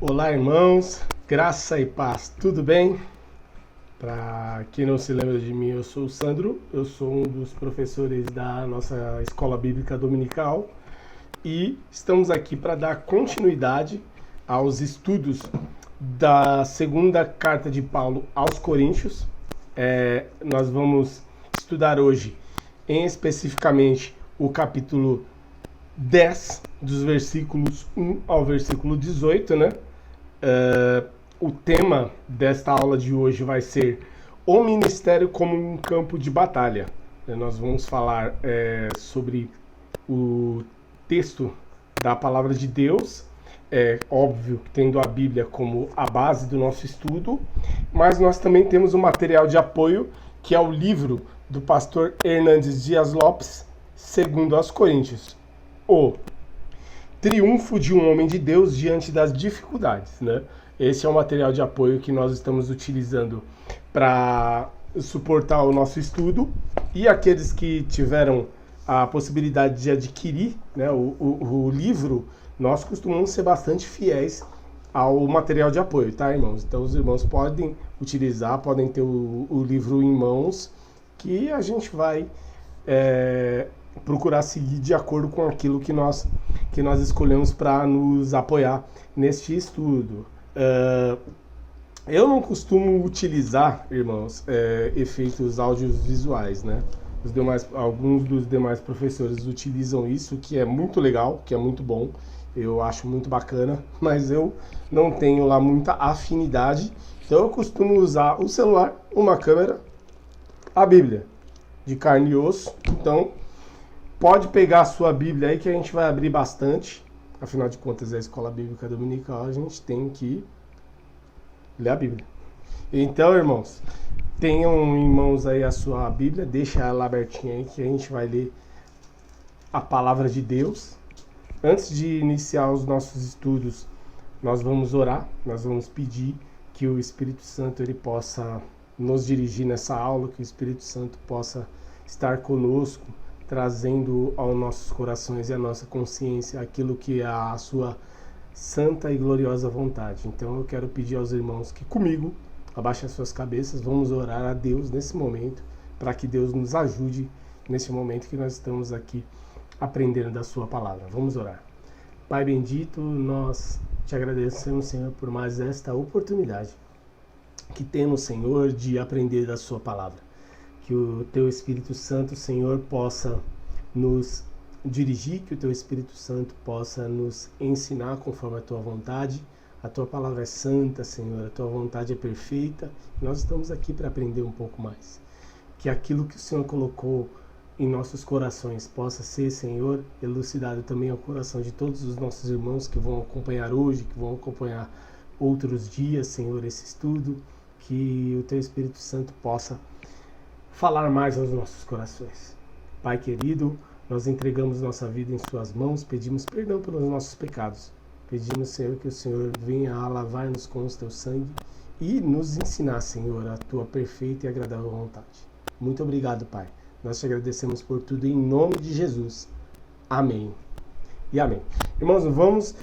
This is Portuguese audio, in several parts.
Olá, irmãos, graça e paz, tudo bem? Para quem não se lembra de mim, eu sou o Sandro, eu sou um dos professores da nossa Escola Bíblica Dominical e estamos aqui para dar continuidade aos estudos da segunda carta de Paulo aos Coríntios. Nós vamos estudar hoje, especificamente, o capítulo 10, dos versículos 1 ao versículo 18, né? O tema desta aula de hoje vai ser o ministério como um campo de batalha. Nós vamos falar sobre o texto da palavra de Deus, óbvio, tendo a Bíblia como a base do nosso estudo, mas nós também temos um material de apoio, que é o livro do pastor Hernandes Dias Lopes, segundo aos Coríntios, o triunfo de um homem de Deus diante das dificuldades, né? Esse é o material de apoio que nós estamos utilizando para suportar o nosso estudo, e aqueles que tiveram a possibilidade de adquirir, né, o livro, nós costumamos ser bastante fiéis ao material de apoio, tá, irmãos? Então os irmãos podem utilizar, podem ter o livro em mãos, que a gente vai procurar seguir de acordo com aquilo que nós escolhemos para nos apoiar neste estudo. Eu não costumo utilizar, irmãos, efeitos audiovisuais, né? Alguns dos demais professores utilizam isso, que é muito legal, que é muito bom, eu acho muito bacana, mas eu não tenho lá muita afinidade, então eu costumo usar o celular, uma câmera, a Bíblia, de carne e osso. Então pode pegar a sua Bíblia aí, que a gente vai abrir bastante. Afinal de contas, é a Escola Bíblica Dominical, a gente tem que ler a Bíblia. Então, irmãos, tenham em mãos aí a sua Bíblia, deixa ela abertinha aí, que a gente vai ler a palavra de Deus. Antes de iniciar os nossos estudos, nós vamos orar, nós vamos pedir que o Espírito Santo ele possa nos dirigir nessa aula, que o Espírito Santo possa estar conosco, trazendo aos nossos corações e à nossa consciência aquilo que é a sua santa e gloriosa vontade. Então eu quero pedir aos irmãos que comigo abaixem as suas cabeças, vamos orar a Deus nesse momento, para que Deus nos ajude nesse momento que nós estamos aqui aprendendo da sua palavra. Vamos orar. Pai bendito, nós te agradecemos, Senhor, por mais esta oportunidade que temos, Senhor, de aprender da sua palavra. Que o Teu Espírito Santo, Senhor, possa nos dirigir, que o Teu Espírito Santo possa nos ensinar conforme a Tua vontade. A Tua palavra é santa, Senhor, a Tua vontade é perfeita. Nós estamos aqui para aprender um pouco mais. Que aquilo que o Senhor colocou em nossos corações possa ser, Senhor, elucidado também ao coração de todos os nossos irmãos que vão acompanhar hoje, que vão acompanhar outros dias, Senhor, esse estudo. Que o Teu Espírito Santo possa falar mais aos nossos corações. Pai querido, nós entregamos nossa vida em Suas mãos, pedimos perdão pelos nossos pecados. Pedimos, Senhor, que o Senhor venha a lavar-nos com o Teu sangue e nos ensinar, Senhor, a Tua perfeita e agradável vontade. Muito obrigado, Pai. Nós te agradecemos por tudo em nome de Jesus. Amém. E amém. Irmãos, vamos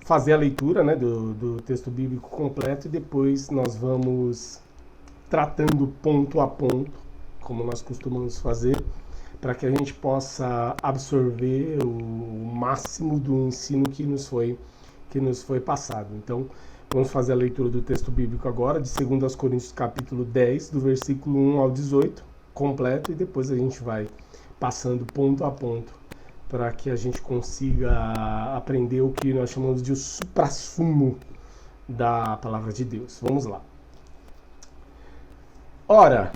fazer a leitura, né, do texto bíblico completo e depois nós vamos tratando ponto a ponto, como nós costumamos fazer, para que a gente possa absorver o máximo do ensino que nos foi passado. Então, vamos fazer a leitura do texto bíblico agora, de 2 Coríntios capítulo 10, do versículo 1 ao 18, completo, e depois a gente vai passando ponto a ponto, para que a gente consiga aprender o que nós chamamos de o suprassumo da palavra de Deus. Vamos lá. Ora,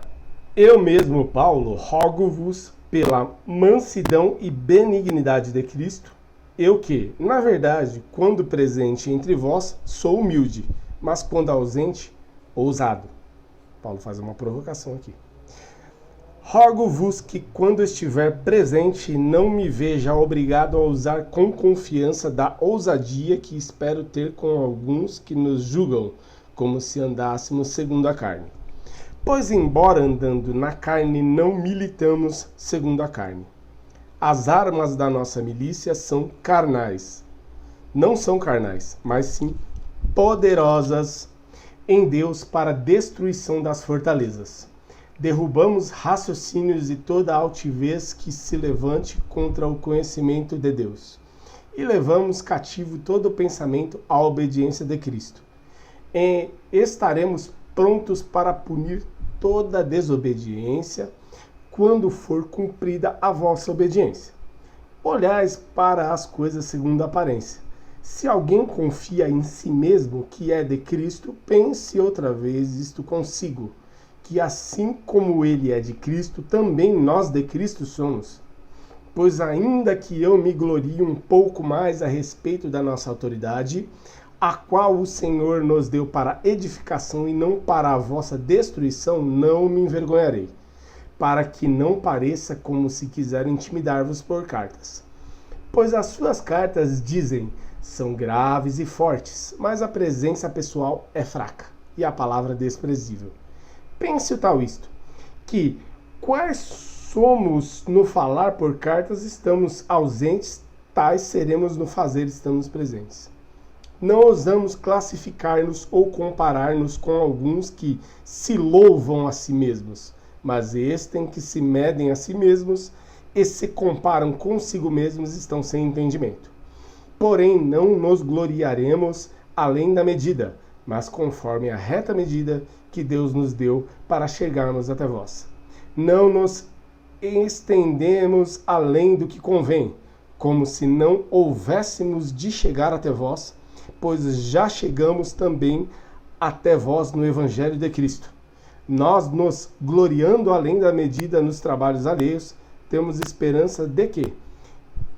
eu mesmo, Paulo, rogo-vos pela mansidão e benignidade de Cristo, eu que, na verdade, quando presente entre vós, sou humilde, mas quando ausente, ousado. Paulo faz uma provocação aqui. Rogo-vos que, quando estiver presente, não me veja obrigado a usar com confiança da ousadia que espero ter com alguns que nos julgam, como se andássemos segundo a carne. Pois, embora andando na carne, não militamos segundo a carne. As armas da nossa milícia são carnais. Não são carnais, mas sim poderosas em Deus para a destruição das fortalezas. Derrubamos raciocínios e toda altivez que se levante contra o conhecimento de Deus. E levamos cativo todo o pensamento à obediência de Cristo. E estaremos prontos para punir toda desobediência quando for cumprida a vossa obediência. Olhais para as coisas segundo a aparência. Se alguém confia em si mesmo que é de Cristo, pense outra vez isto consigo, que assim como ele é de Cristo, também nós de Cristo somos. Pois ainda que eu me glorie um pouco mais a respeito da nossa autoridade, a qual o Senhor nos deu para edificação e não para a vossa destruição, não me envergonharei, para que não pareça como se quiser intimidar-vos por cartas. Pois as suas cartas, dizem, são graves e fortes, mas a presença pessoal é fraca e a palavra desprezível. Pense o tal isto, que quais somos no falar por cartas, estamos ausentes, tais seremos no fazer, estamos presentes. Não ousamos classificar-nos ou comparar-nos com alguns que se louvam a si mesmos, mas estes que se medem a si mesmos e se comparam consigo mesmos estão sem entendimento. Porém, não nos gloriaremos além da medida, mas conforme a reta medida que Deus nos deu para chegarmos até vós. Não nos estendemos além do que convém, como se não houvéssemos de chegar até vós, pois já chegamos também até vós no Evangelho de Cristo. Nós, nos gloriando além da medida nos trabalhos alheios, temos esperança de que,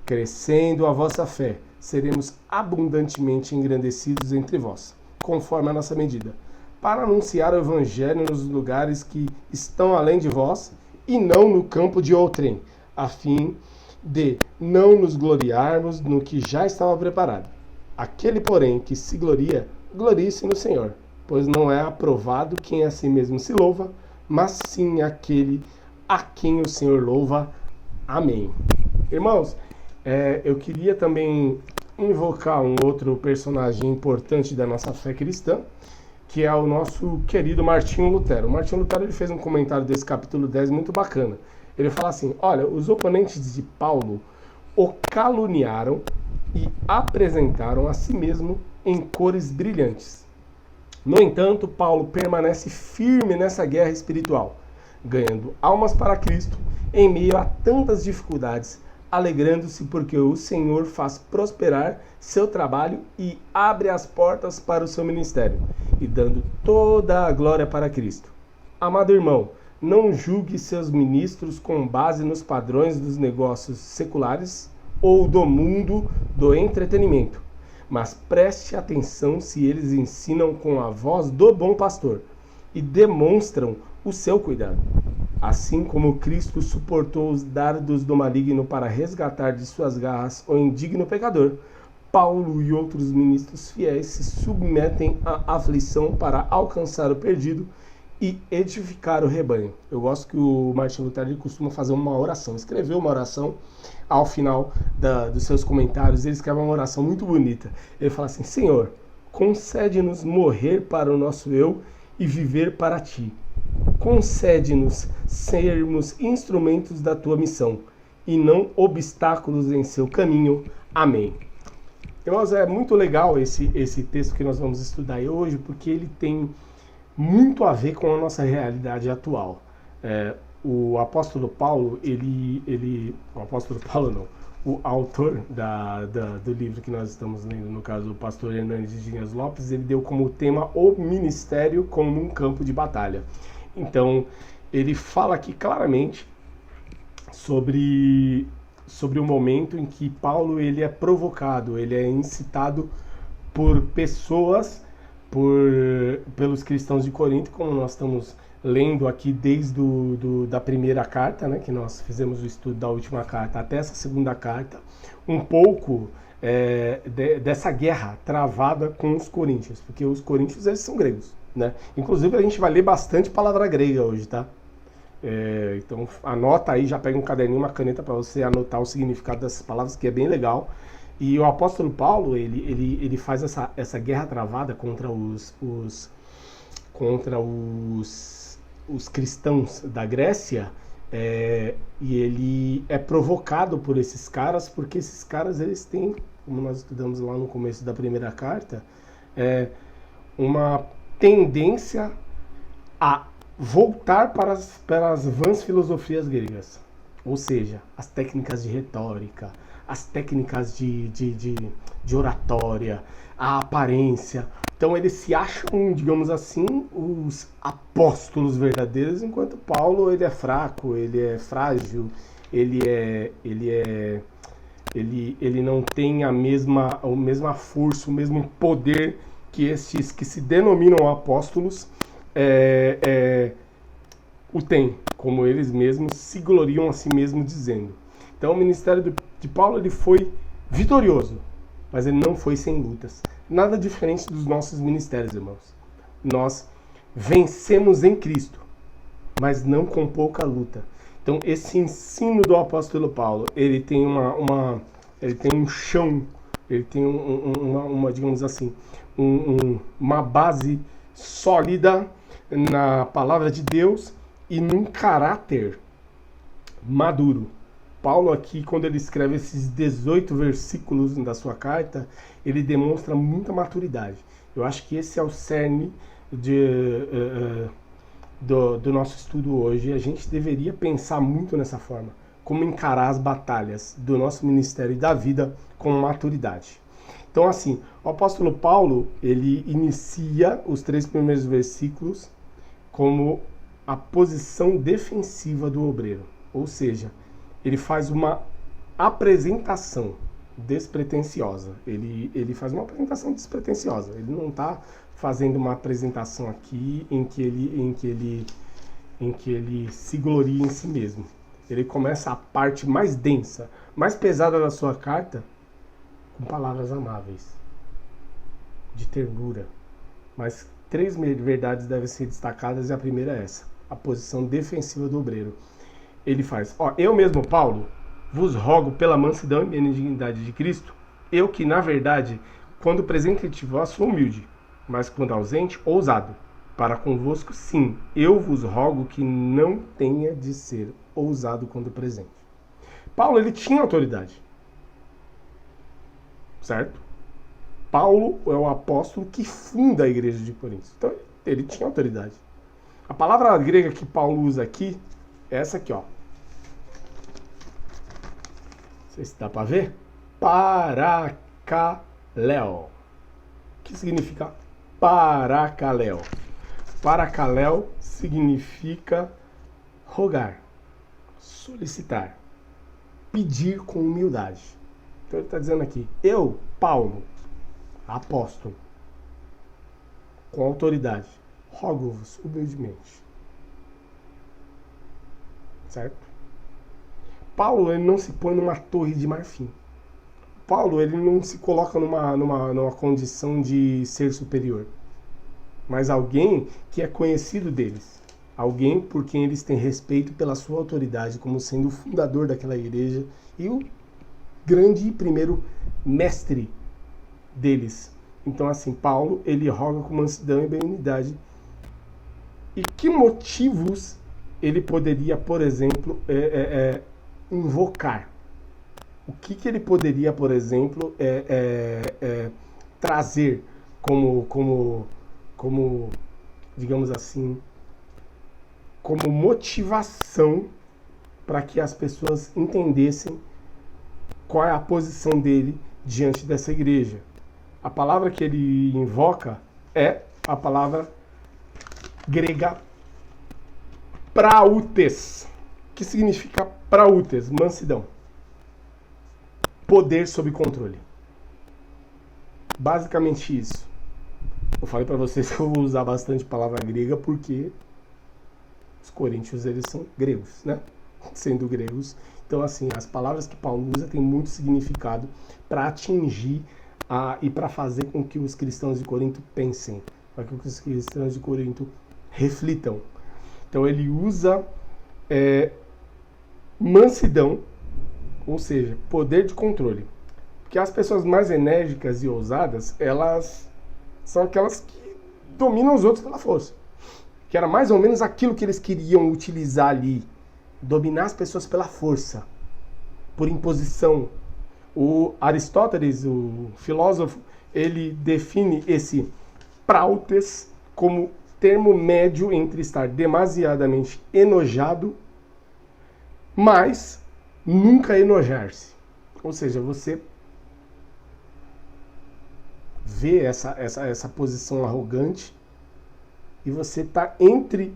crescendo a vossa fé, seremos abundantemente engrandecidos entre vós, conforme a nossa medida, para anunciar o Evangelho nos lugares que estão além de vós, e não no campo de outrem, a fim de não nos gloriarmos no que já estava preparado. Aquele, porém, que se gloria, glorie-se no Senhor, pois não é aprovado quem a si mesmo se louva, mas sim aquele a quem o Senhor louva. Amém. Irmãos, eu queria também invocar um outro personagem importante da nossa fé cristã, que é o nosso querido Martinho Lutero. O Martinho Lutero, ele fez um comentário desse capítulo 10 muito bacana. Ele fala assim: olha, os oponentes de Paulo o caluniaram e apresentaram a si mesmo em cores brilhantes. No entanto, Paulo permanece firme nessa guerra espiritual, ganhando almas para Cristo em meio a tantas dificuldades, alegrando-se porque o Senhor faz prosperar seu trabalho e abre as portas para o seu ministério, e dando toda a glória para Cristo. Amado irmão, não julgue seus ministros com base nos padrões dos negócios seculares ou do mundo do entretenimento, mas preste atenção se eles ensinam com a voz do bom pastor e demonstram o seu cuidado. Assim como Cristo suportou os dardos do maligno para resgatar de suas garras o indigno pecador, Paulo e outros ministros fiéis se submetem à aflição para alcançar o perdido e edificar o rebanho. Eu gosto que o Martinho Lutero, ele costuma fazer uma oração, escreveu uma oração ao final dos seus comentários. Ele escreve uma oração muito bonita. Ele fala assim: Senhor, concede-nos morrer para o nosso eu e viver para ti. Concede-nos sermos instrumentos da tua missão e não obstáculos em seu caminho. Amém. Irmãos, é muito legal esse texto que nós vamos estudar hoje, porque ele tem muito a ver com a nossa realidade atual. O apóstolo Paulo, o apóstolo Paulo não, o autor do livro que nós estamos lendo, no caso o pastor Hernandes Dias Lopes, ele deu como tema o ministério como um campo de batalha. Então, ele fala aqui claramente sobre o momento em que Paulo ele é provocado, ele é incitado por pessoas, pelos cristãos de Corinto, como nós estamos lendo aqui desde da primeira carta, né, que nós fizemos o estudo da última carta até essa segunda carta, um pouco dessa guerra travada com os coríntios, porque os coríntios eles são gregos, né? Inclusive a gente vai ler bastante palavra grega hoje, tá? Então anota aí, já pega um caderninho, uma caneta para você anotar o significado dessas palavras, que é bem legal. E o apóstolo Paulo, ele faz essa guerra travada contra os cristãos da Grécia, e ele é provocado por esses caras, porque esses caras, eles têm, como nós estudamos lá no começo da primeira carta, uma tendência a voltar para as vãs filosofias gregas, ou seja, as técnicas de retórica, as técnicas de oratória, a aparência. Então eles se acham, digamos assim, os apóstolos verdadeiros, enquanto Paulo, ele é fraco, ele é frágil, ele não tem a mesma força, o mesmo poder que estes que se denominam apóstolos o tem, como eles mesmos se gloriam a si mesmos dizendo. Então o ministério de Paulo, ele foi vitorioso, mas ele não foi sem lutas. Nada diferente dos nossos ministérios, irmãos. Nós vencemos em Cristo, mas não com pouca luta. Então esse ensino do apóstolo Paulo, ele tem ele tem um chão, ele tem digamos assim, uma base sólida na palavra de Deus e num caráter maduro. Paulo aqui, quando ele escreve esses 18 versículos da sua carta, ele demonstra muita maturidade. Eu acho que esse é o cerne do nosso estudo hoje. A gente deveria pensar muito nessa forma, como encarar as batalhas do nosso ministério e da vida com maturidade. Então, assim, o apóstolo Paulo, ele inicia os 3 primeiros versículos como a posição defensiva do obreiro, ou seja, ele faz uma apresentação despretensiosa. Ele faz uma apresentação despretensiosa. Ele não está fazendo uma apresentação aqui em que ele se gloria em si mesmo. Ele começa a parte mais densa, mais pesada da sua carta, com palavras amáveis, de ternura. Mas 3 verdades devem ser destacadas, e a primeira é essa: a posição defensiva do obreiro. Ele faz: eu mesmo, Paulo, vos rogo pela mansidão e benignidade de Cristo, eu que, na verdade, quando presente entre vós sou humilde, mas quando ausente, ousado. Para convosco, sim, eu vos rogo que não tenha de ser ousado quando presente. Paulo, ele tinha autoridade, certo? Paulo é o apóstolo que funda a igreja de Corinto. Então, ele tinha autoridade. A palavra grega que Paulo usa aqui é essa aqui, ó. Não sei se dá para ver. Parakaleo. O que significa parakaleo? Parakaleo significa rogar, solicitar, pedir com humildade. Então ele está dizendo aqui: eu, Paulo, apóstolo, com autoridade, rogo-vos humildemente. Certo? Paulo, ele não se põe numa torre de marfim. Paulo, ele não se coloca numa condição de ser superior, mas alguém que é conhecido deles, alguém por quem eles têm respeito pela sua autoridade, como sendo o fundador daquela igreja e o grande e primeiro mestre deles. Então, assim, Paulo, ele roga com mansidão e benignidade. E que motivos ele poderia, por exemplo, invocar? O que ele poderia, por exemplo, trazer como, digamos assim, como motivação para que as pessoas entendessem qual é a posição dele diante dessa igreja? A palavra que ele invoca é a palavra grega prautes, que significa prautes, mansidão, poder sob controle. Basicamente isso. Eu falei para vocês que eu vou usar bastante palavra grega porque os coríntios, eles são gregos, né? Sendo gregos. Então, assim, as palavras que Paulo usa têm muito significado para atingir e para fazer com que os cristãos de Corinto pensem, para que os cristãos de Corinto reflitam. Então, ele usa mansidão, ou seja, poder de controle. Porque as pessoas mais enérgicas e ousadas, elas são aquelas que dominam os outros pela força. Que era mais ou menos aquilo que eles queriam utilizar ali. Dominar as pessoas pela força, por imposição. O Aristóteles, o filósofo, ele define esse prautes como termo médio entre estar demasiadamente enojado, mas nunca enojar-se. Ou seja, você vê essa posição arrogante e você está entre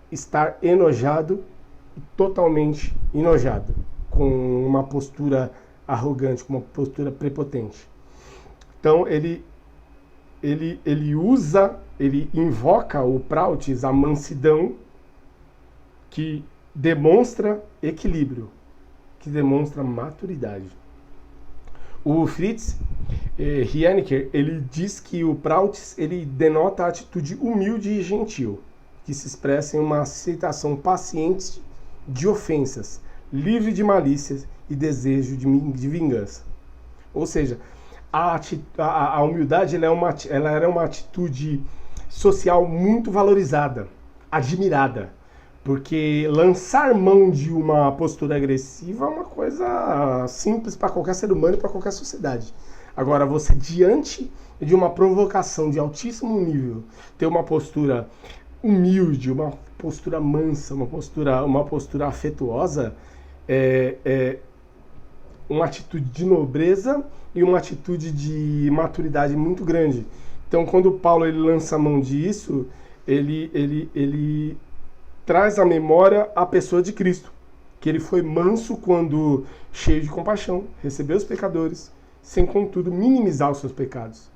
estar enojado e totalmente enojado, com uma postura arrogante, com uma postura prepotente. Então ele invoca o prautes, a mansidão, que demonstra equilíbrio, que demonstra maturidade. O Fritz Heinecker, ele diz que o prautes, ele denota a atitude humilde e gentil, que se expressa em uma aceitação paciente de ofensas, livre de malícias e desejo de vingança. Ou seja, a humildade ela era uma atitude social muito valorizada, admirada, porque lançar mão de uma postura agressiva é uma coisa simples para qualquer ser humano e para qualquer sociedade. Agora, você, diante de uma provocação de altíssimo nível, ter uma postura humilde, uma postura mansa, uma postura afetuosa, uma atitude de nobreza e uma atitude de maturidade muito grande. Então, quando Paulo ele lança a mão disso, ele traz à memória a pessoa de Cristo, que ele foi manso quando cheio de compaixão, recebeu os pecadores, sem contudo minimizar os seus pecados.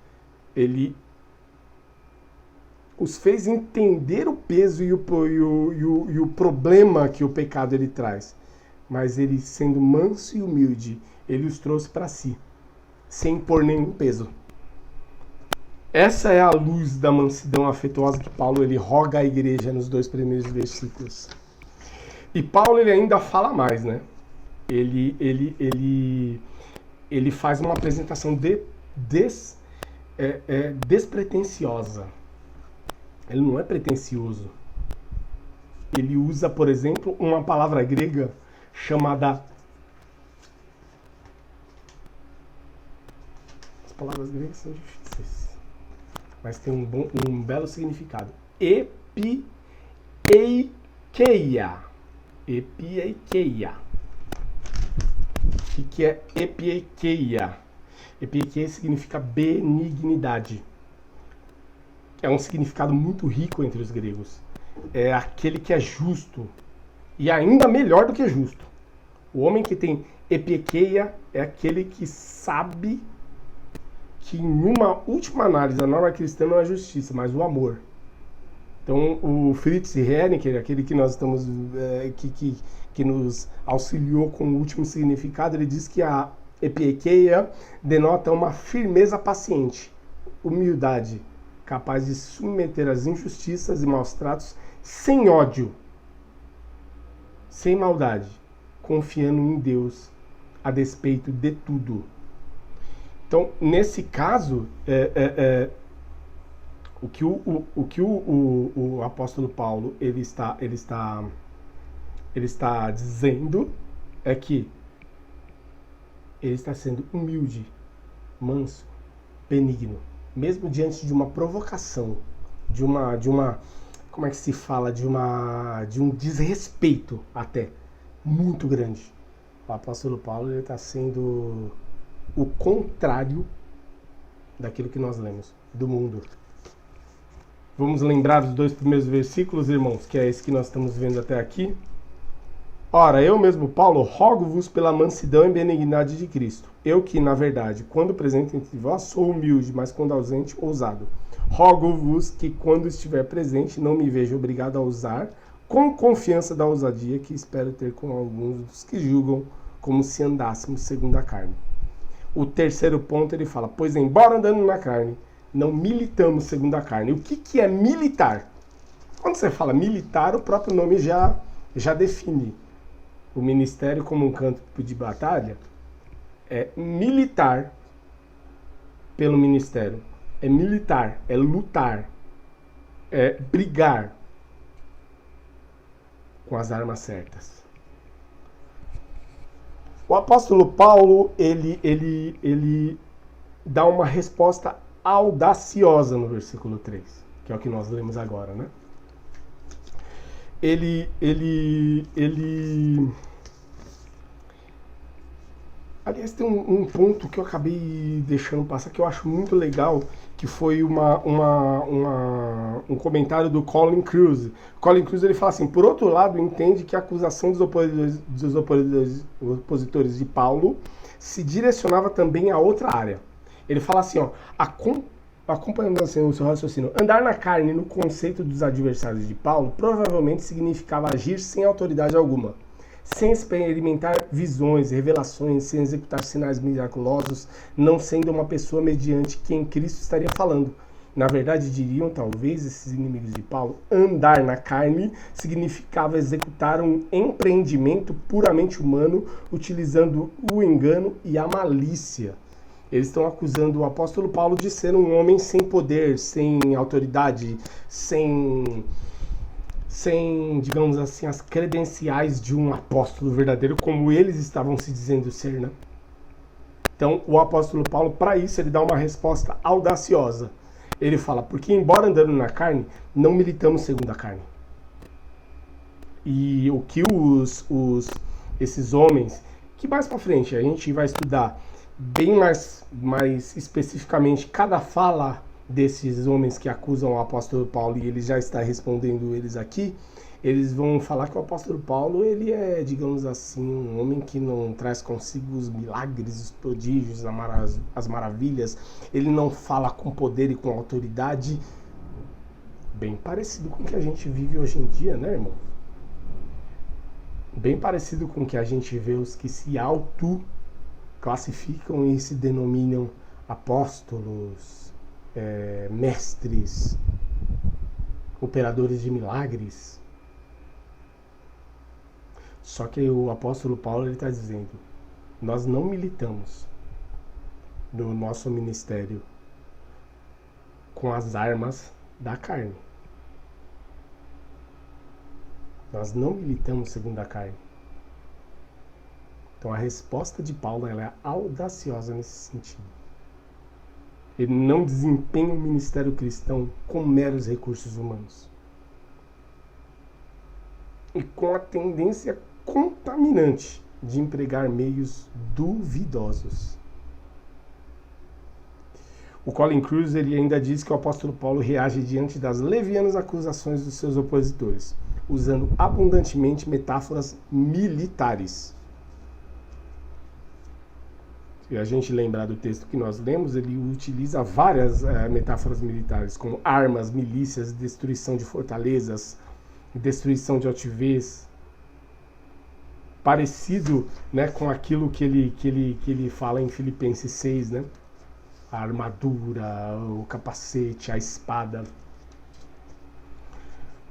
Ele os fez entender o peso e o problema que o pecado ele traz. Mas ele, sendo manso e humilde, ele os trouxe para si, sem impor nenhum peso. Essa é a luz da mansidão afetuosa que Paulo ele roga à igreja nos 2 primeiros versículos. E Paulo ele ainda fala mais, né? Ele faz uma apresentação despretensiosa. Ele não é pretensioso. Ele usa, por exemplo, uma palavra grega chamada... As palavras gregas são difíceis, mas tem um belo significado. Epiikeia. Epiikeia. O que é epiikeia? Epiikeia significa benignidade. É um significado muito rico entre os gregos. É aquele que é justo. E ainda melhor do que justo. O homem que tem epiikeia é aquele que sabe que, em uma última análise, a norma cristã não é a justiça, mas o amor. Então, o Fritz Heinecker, aquele que nós estamos que nos auxiliou com o último significado, ele diz que a epiikeia denota uma firmeza paciente, humildade, capaz de submeter as injustiças e maus tratos sem ódio, sem maldade, confiando em Deus a despeito de tudo. Então, nesse caso, o que o apóstolo Paulo ele está dizendo é que ele está sendo humilde, manso, benigno, mesmo diante de uma provocação, de uma como é que se fala, de um desrespeito até muito grande. O apóstolo Paulo está sendo o contrário daquilo que nós lemos, do mundo. Vamos lembrar dos 2 primeiros versículos, irmãos, que é esse que nós estamos vendo até aqui. Ora, eu mesmo, Paulo, rogo-vos pela mansidão e benignidade de Cristo. Eu que, na verdade, quando presente entre vós, sou humilde, mas quando ausente, ousado. Rogo-vos que, quando estiver presente, não me veja obrigado a usar com confiança da ousadia que espero ter com alguns dos que julgam como se andássemos segundo a carne. O terceiro ponto ele fala, pois embora andando na carne, não militamos segundo a carne. O que é militar? Quando você fala militar, o próprio nome já define. O ministério como um campo de batalha é militar pelo ministério. É militar, é lutar, é brigar com as armas certas. O apóstolo Paulo, ele dá uma resposta audaciosa no versículo 3, que é o que nós lemos agora, né? Aliás, tem um ponto que eu acabei deixando passar que eu acho muito legal, que foi um comentário do Colin Kruse. Colin Kruse, ele fala assim: por outro lado, entende que a acusação dos opositores de Paulo se direcionava também a outra área. Ele fala assim, ó, acompanhando assim o seu raciocínio, andar na carne no conceito dos adversários de Paulo provavelmente significava agir sem autoridade alguma, sem experimentar visões, revelações, sem executar sinais miraculosos, não sendo uma pessoa mediante quem Cristo estaria falando. Na verdade, diriam, talvez, esses inimigos de Paulo, andar na carne significava executar um empreendimento puramente humano, utilizando o engano e a malícia. Eles estão acusando o apóstolo Paulo de ser um homem sem poder, sem autoridade, sem, digamos assim, as credenciais de um apóstolo verdadeiro, como eles estavam se dizendo ser, né? Então, o apóstolo Paulo, para isso, ele dá uma resposta audaciosa. Ele fala, porque embora andando na carne, não militamos segundo a carne. E o que esses homens, que mais para frente a gente vai estudar bem mais especificamente cada fala desses homens que acusam o apóstolo Paulo, e ele já está respondendo eles aqui, eles vão falar que o apóstolo Paulo, ele é, digamos assim, um homem que não traz consigo os milagres, os prodígios, as maravilhas, ele não fala com poder e com autoridade, bem parecido com o que a gente vive hoje em dia, né, irmão? Bem parecido com o que a gente vê os que se classificam e se denominam apóstolos, mestres, operadores de milagres. Só que o apóstolo Paulo está dizendo, nós não militamos no nosso ministério com as armas da carne. Nós não militamos segundo a carne. Então a resposta de Paulo, ela é audaciosa nesse sentido. Ele não desempenha o ministério cristão com meros recursos humanos. E com a tendência contaminante de empregar meios duvidosos. O Colin Kruse, ele ainda diz que o apóstolo Paulo reage diante das levianas acusações dos seus opositores, usando abundantemente metáforas militares. Se a gente lembrar do texto que nós lemos, ele utiliza várias metáforas militares, como armas, milícias, destruição de fortalezas, destruição de altivez, parecido, né, com aquilo que ele fala em Filipenses 6, né? A armadura, o capacete, a espada.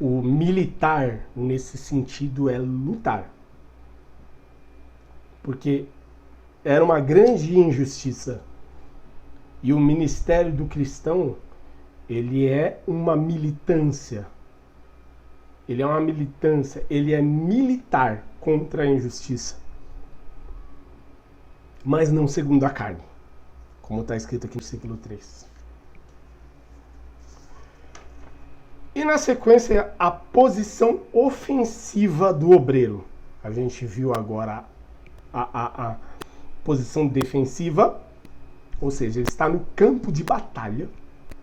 O militar, nesse sentido, é lutar. Porque era uma grande injustiça. E o ministério do cristão, ele é uma militância. Ele é uma militância, ele é militar contra a injustiça. Mas não segundo a carne, como está escrito aqui no versículo 3. E na sequência, a posição ofensiva do obreiro. A gente viu agora a posição defensiva, ou seja, ele está no campo de batalha,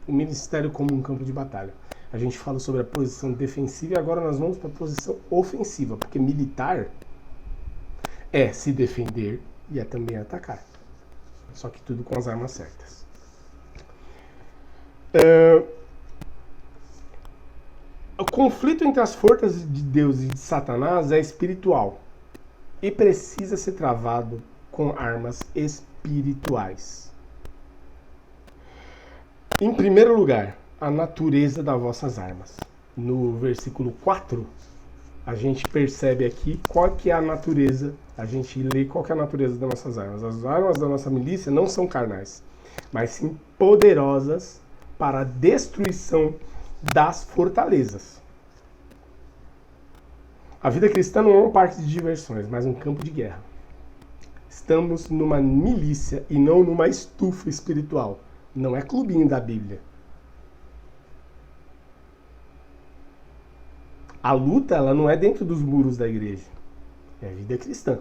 o ministério como um campo de batalha. A gente fala sobre a posição defensiva e agora nós vamos para a posição ofensiva, porque militar é se defender e é também atacar. Só que tudo com as armas certas. O conflito entre as forças de Deus e de Satanás é espiritual e precisa ser travado com armas espirituais. Em primeiro lugar, a natureza das vossas armas. No versículo 4, a gente percebe aqui qual que é a natureza, a gente lê qual que é a natureza das nossas armas. As armas da nossa milícia não são carnais, mas sim poderosas para a destruição das fortalezas. A vida cristã não é um parque de diversões, mas um campo de guerra. Estamos numa milícia e não numa estufa espiritual. Não é clubinho da Bíblia. A luta, ela não é dentro dos muros da igreja. É a vida cristã.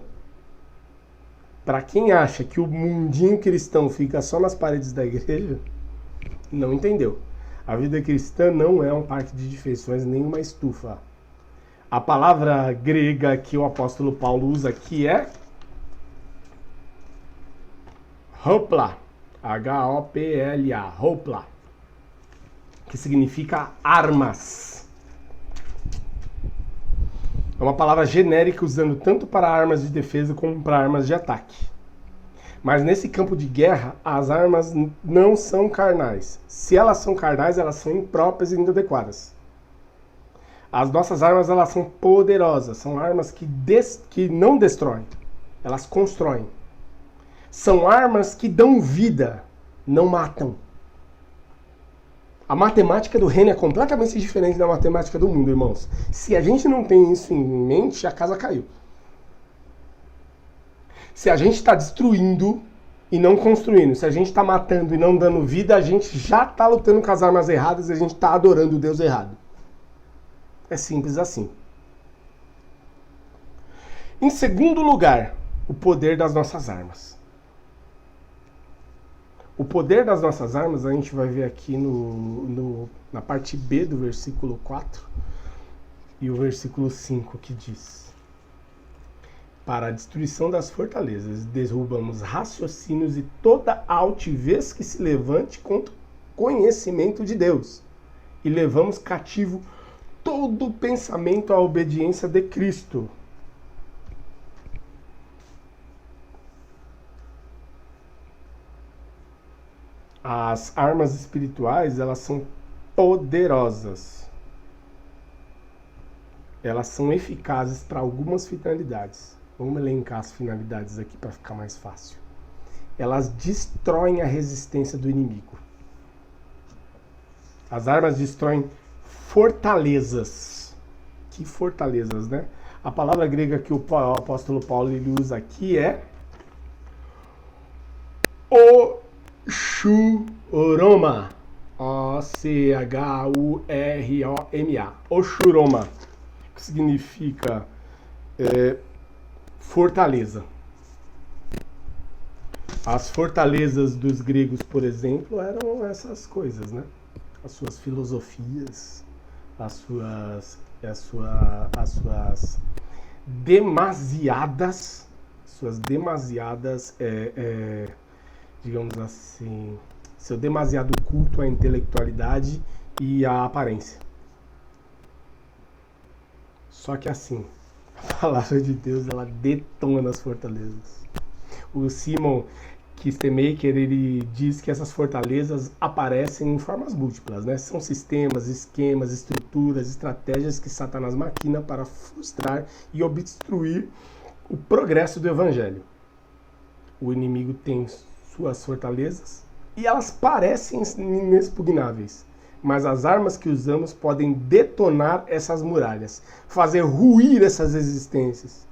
Para quem acha que o mundinho cristão fica só nas paredes da igreja, não entendeu. A vida cristã não é um parque de diversões, nem uma estufa. A palavra grega que o apóstolo Paulo usa aqui é hopla, H-O-P-L-A, hopla, que significa armas. É uma palavra genérica usando tanto para armas de defesa como para armas de ataque. Mas nesse campo de guerra, as armas não são carnais. Se elas são carnais, elas são impróprias e inadequadas. As nossas armas, elas são poderosas. São armas que não destroem, elas constroem. São armas que dão vida, não matam. A matemática do reino é completamente diferente da matemática do mundo, irmãos. Se a gente não tem isso em mente, a casa caiu. Se a gente está destruindo e não construindo, se a gente está matando e não dando vida, a gente já está lutando com as armas erradas e a gente está adorando o Deus errado. É simples assim. Em segundo lugar, o poder das nossas armas. O poder das nossas armas a gente vai ver aqui na parte B do versículo 4 e o versículo 5 que diz: para a destruição das fortalezas, derrubamos raciocínios e toda altivez que se levante contra o conhecimento de Deus e levamos cativo todo pensamento à obediência de Cristo. As armas espirituais, elas são poderosas. Elas são eficazes para algumas finalidades. Vamos elencar as finalidades aqui para ficar mais fácil. Elas destroem a resistência do inimigo. As armas destroem fortalezas. Que fortalezas, né? A palavra grega que o apóstolo Paulo ele usa aqui é Oshuroma. O-C-H-U-R-O-M-A. Oshuroma. Que significa fortaleza. As fortalezas dos gregos, por exemplo, eram essas coisas, né? As suas filosofias, as suas demasiadas, digamos assim, seu demasiado culto à intelectualidade e à aparência. Só que assim, a palavra de Deus, ela detona as fortalezas. O Simon Kistemaker, ele diz que essas fortalezas aparecem em formas múltiplas, né? São sistemas, esquemas, estruturas, estratégias que Satanás maquina para frustrar e obstruir o progresso do evangelho. O inimigo tem suas fortalezas e elas parecem inexpugnáveis, mas as armas que usamos podem detonar essas muralhas, fazer ruir essas resistências.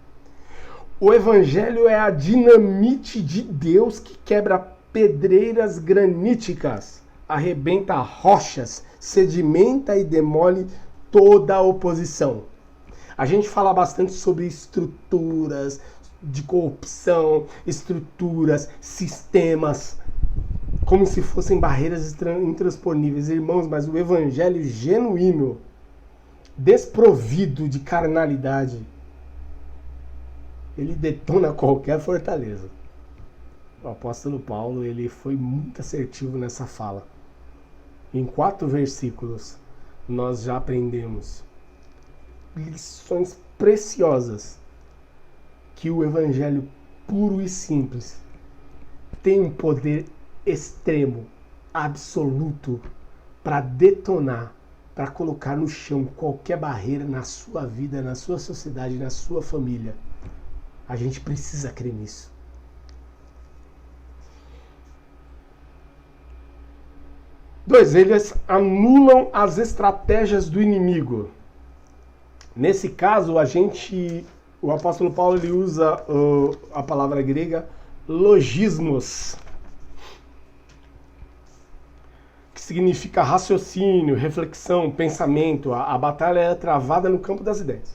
O evangelho é a dinamite de Deus que quebra pedreiras graníticas, arrebenta rochas, sedimenta e demole toda a oposição. A gente fala bastante sobre estruturas de corrupção, estruturas, sistemas, como se fossem barreiras intransponíveis, irmãos, mas o evangelho genuíno, desprovido de carnalidade, ele detona qualquer fortaleza. O apóstolo Paulo, ele foi muito assertivo nessa fala. Em 4 versículos, nós já aprendemos lições preciosas que o evangelho puro e simples tem um poder extremo, absoluto, para detonar para colocar no chão qualquer barreira na sua vida, na sua sociedade, na sua família. A gente precisa crer nisso. Dois, eles anulam as estratégias do inimigo. Nesse caso, o apóstolo Paulo ele usa a palavra grega logismos, que significa raciocínio, reflexão, pensamento. A batalha é travada no campo das ideias.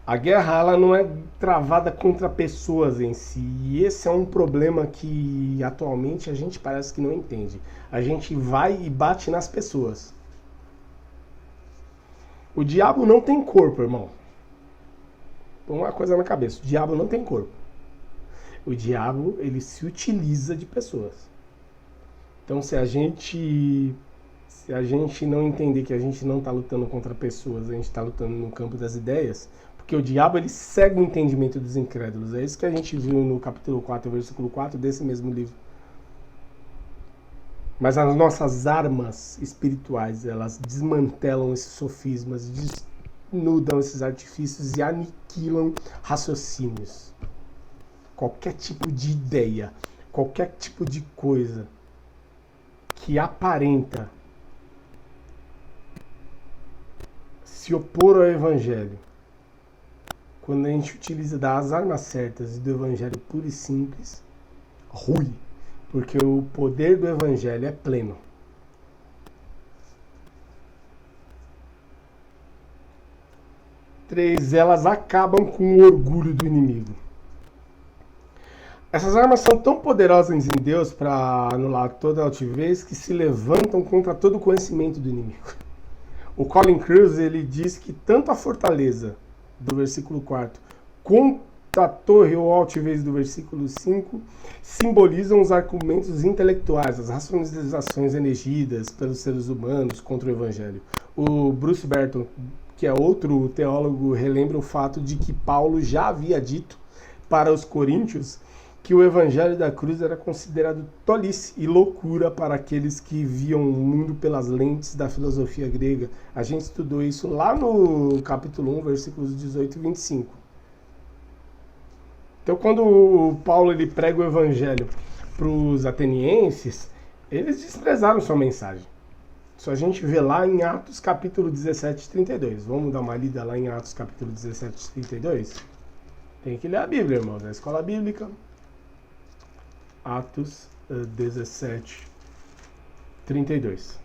A guerra ela não é travada contra pessoas em si. E esse é um problema que atualmente a gente parece que não entende. A gente vai e bate nas pessoas. O diabo não tem corpo, irmão. Põe uma coisa na cabeça. O diabo não tem corpo. O diabo, ele se utiliza de pessoas. Então, se a gente não entender que a gente não está lutando contra pessoas, a gente está lutando no campo das ideias, porque o diabo, ele cega o entendimento dos incrédulos. É isso que a gente viu no capítulo 4, versículo 4 desse mesmo livro. Mas as nossas armas espirituais, elas desmantelam esses sofismas, desnudam esses artifícios e aniquilam raciocínios. Qualquer tipo de ideia, qualquer tipo de coisa que aparenta se opor ao evangelho, quando a gente utiliza das armas certas e do evangelho puro e simples, rui, porque o poder do evangelho é pleno. Três, elas acabam com o orgulho do inimigo. Essas armas são tão poderosas em Deus para anular toda a altivez que se levantam contra todo o conhecimento do inimigo. O Colin Kruse, ele diz que tanto a fortaleza do versículo 4 quanto a torre ou altivez do versículo 5 simbolizam os argumentos intelectuais, as racionalizações energidas pelos seres humanos contra o evangelho. O Bruce Barton, que é outro teólogo, relembra o fato de que Paulo já havia dito para os coríntios que o evangelho da cruz era considerado tolice e loucura para aqueles que viam o mundo pelas lentes da filosofia grega. A gente estudou isso lá no capítulo 1, versículos 18 e 25. Então, quando o Paulo ele prega o evangelho para os atenienses, eles desprezaram sua mensagem. Isso a gente vê lá em Atos capítulo 17 e 32. Vamos dar uma lida lá em Atos capítulo 17 e 32? Tem que ler a Bíblia, irmão, da escola bíblica. Atos 17, 32.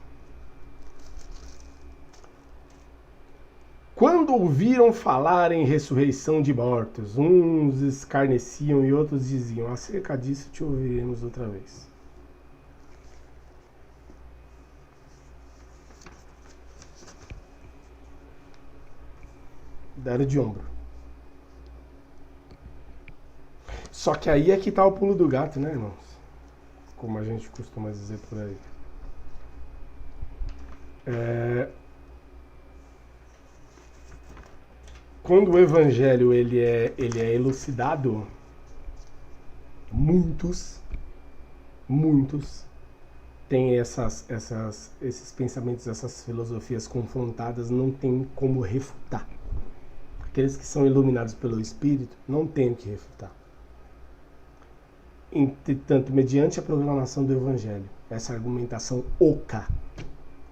Quando ouviram falar em ressurreição de mortos, uns escarneciam e outros diziam: acerca disso te ouviremos outra vez. Deram de ombro. Só que aí é que tá o pulo do gato, né, irmãos? Como a gente costuma dizer por aí. Quando o evangelho ele é elucidado, muitos têm esses pensamentos, essas filosofias confrontadas, não tem como refutar. Aqueles que são iluminados pelo Espírito não têm o que refutar. Entretanto, mediante a proclamação do Evangelho, essa argumentação oca,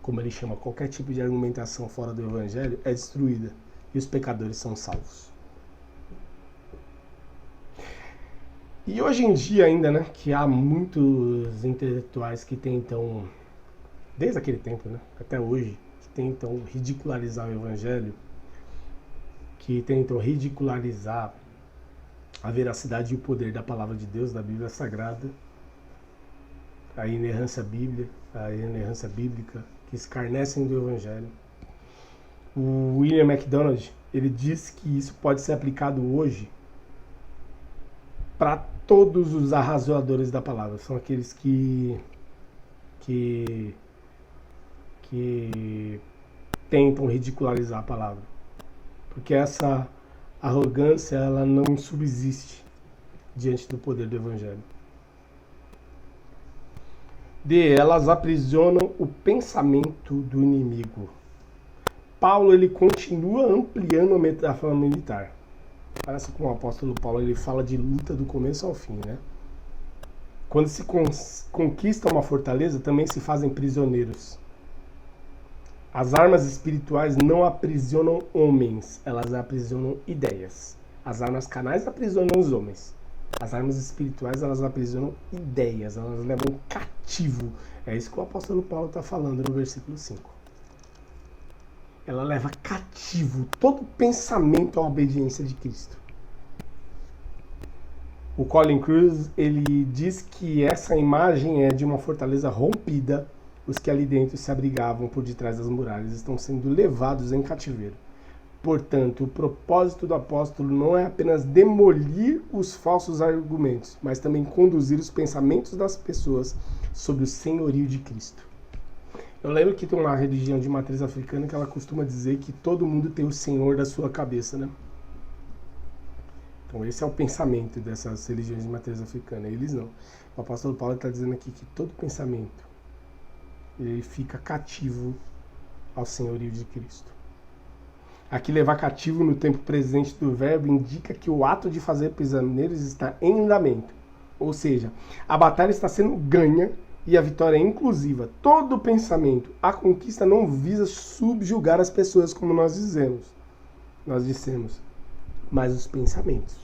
como ele chama qualquer tipo de argumentação fora do Evangelho, é destruída e os pecadores são salvos. E hoje em dia ainda, né, que há muitos intelectuais que tentam, desde aquele tempo, né, até hoje, que tentam ridicularizar o Evangelho, que tentam ridicularizar a veracidade e o poder da palavra de Deus, da Bíblia Sagrada, a inerrância bíblica, que escarnecem do Evangelho. O William MacDonald, ele diz que isso pode ser aplicado hoje para todos os arrazoadores da palavra. São aqueles que tentam ridicularizar a palavra. Porque essa arrogância, ela não subsiste diante do poder do Evangelho. elas aprisionam o pensamento do inimigo. Paulo ele continua ampliando a metáfora militar. Parece que o apóstolo Paulo ele fala de luta do começo ao fim, né? Quando se conquista uma fortaleza, também se fazem prisioneiros. As armas espirituais não aprisionam homens, elas aprisionam ideias. As armas carnais aprisionam os homens. As armas espirituais, elas aprisionam ideias, elas levam cativo. É isso que o apóstolo Paulo está falando no versículo 5. Ela leva cativo todo pensamento à obediência de Cristo. O Colin Kruse, ele diz que essa imagem é de uma fortaleza rompida. Os que ali dentro se abrigavam por detrás das muralhas estão sendo levados em cativeiro. Portanto, o propósito do apóstolo não é apenas demolir os falsos argumentos, mas também conduzir os pensamentos das pessoas sobre o senhorio de Cristo. Eu lembro que tem uma religião de matriz africana que ela costuma dizer que todo mundo tem o senhor da sua cabeça, né? Então esse é o pensamento dessas religiões de matriz africana. Eles não. O apóstolo Paulo está dizendo aqui que todo pensamento ele fica cativo ao senhorio de Cristo. Aqui levar cativo no tempo presente do verbo indica que o ato de fazer prisioneiros está em andamento. Ou seja, a batalha está sendo ganha e a vitória é inclusiva. Todo pensamento, a conquista não visa subjugar as pessoas como nós dissemos, mas os pensamentos.